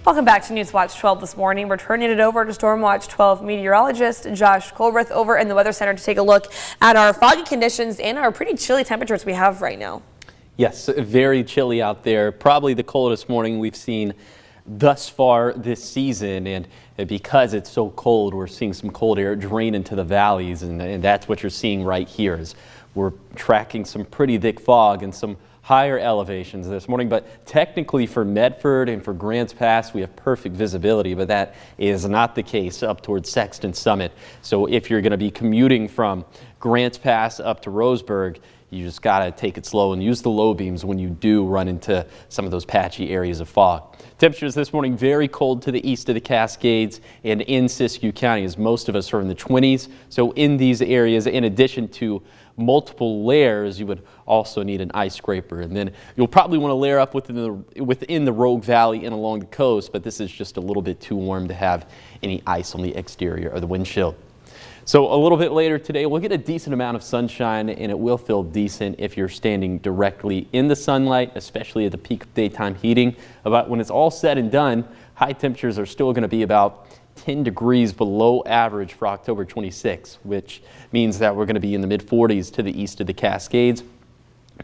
Welcome back to Newswatch 12 this morning. We're turning it over to Stormwatch 12 meteorologist Josh Colbreth over in the Weather Center to take a look at our foggy conditions and our pretty chilly temperatures we have right now. Yes, very chilly out there. Probably the coldest morning we've seen thus far this season, and because it's so cold, we're seeing some cold air drain into the valleys, and that's what you're seeing right here. Is we're tracking some pretty thick fog and some higher elevations this morning, but technically for Medford and for Grants Pass, we have perfect visibility, but that is not the case up towards Sexton Summit. So if you're going to be commuting from Grants Pass up to Roseburg, you just got to take it slow and use the low beams when you do run into some of those patchy areas of fog. Temperatures this morning very cold to the east of the Cascades and in Siskiyou County, as most of us are in the 20s. So in these areas, in addition to multiple layers, you would also need an ice scraper, and then you'll probably want to layer up within the Rogue Valley and along the coast, but this is just a little bit too warm to have any ice on the exterior of the windshield. So a little bit later today, we'll get a decent amount of sunshine, and it will feel decent if you're standing directly in the sunlight, especially at the peak of daytime heating. But when it's all said and done, high temperatures are still going to be about 10 degrees below average for October 26, which means that we're going to be in the mid-40s to the east of the Cascades,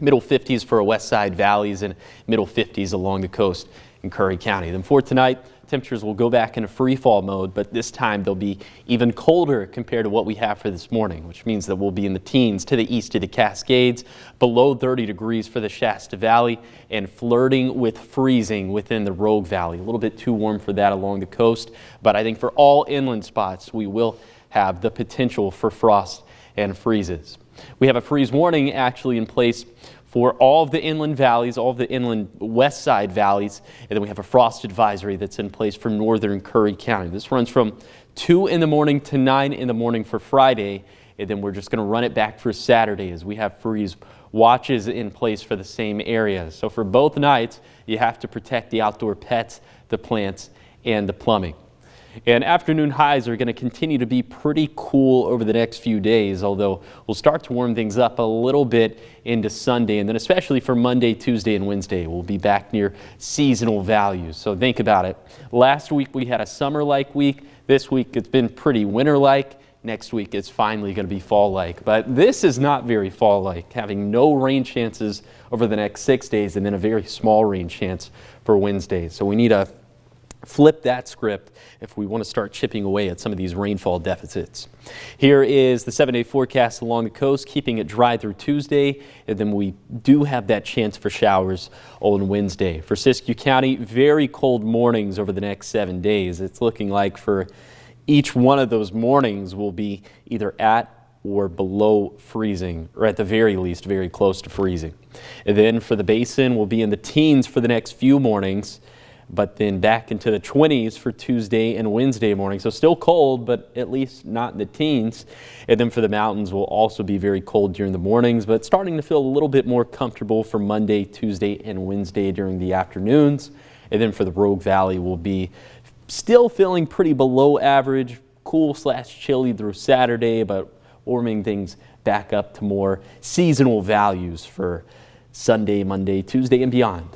middle 50s for our west side valleys, and middle 50s along the coast in Curry County. Then for tonight, temperatures will go back into free fall mode, but this time they'll be even colder compared to what we have for this morning, which means that we'll be in the teens to the east of the Cascades, below 30 degrees for the Shasta Valley, and flirting with freezing within the Rogue Valley. A little bit too warm for that along the coast, but I think for all inland spots, we will have the potential for frost and freezes. We have a freeze warning actually in place for all of the inland valleys, all of the inland west side valleys, and then we have a frost advisory that's in place for northern Curry County. This runs from 2 in the morning to 9 in the morning for Friday, and then we're just going to run it back for Saturday as we have freeze watches in place for the same areas. So for both nights, you have to protect the outdoor pets, the plants, and the plumbing. And afternoon highs are going to continue to be pretty cool over the next few days, although we'll start to warm things up a little bit into Sunday, and then especially for Monday, Tuesday, and Wednesday, we'll be back near seasonal values. So think about it. Last week we had a summer-like week. This week it's been pretty winter-like. Next week it's finally going to be fall-like. But this is not very fall-like, having no rain chances over the next 6 days and then a very small rain chance for Wednesday. So we need to flip that script if we want to start chipping away at some of these rainfall deficits. Here is the 7-day forecast along the coast, keeping it dry through Tuesday, and then we do have that chance for showers on Wednesday. For Siskiyou County, very cold mornings over the next 7 days. It's looking like for each one of those mornings will be either at or below freezing, or at the very least very close to freezing. And then for the basin, we'll be in the teens for the next few mornings, but then back into the 20s for Tuesday and Wednesday morning. So still cold, but at least not in the teens. And then for the mountains, will also be very cold during the mornings, but starting to feel a little bit more comfortable for Monday, Tuesday, and Wednesday during the afternoons. And then for the Rogue Valley, will be still feeling pretty below average, cool/chilly through Saturday, but warming things back up to more seasonal values for Sunday, Monday, Tuesday, and beyond.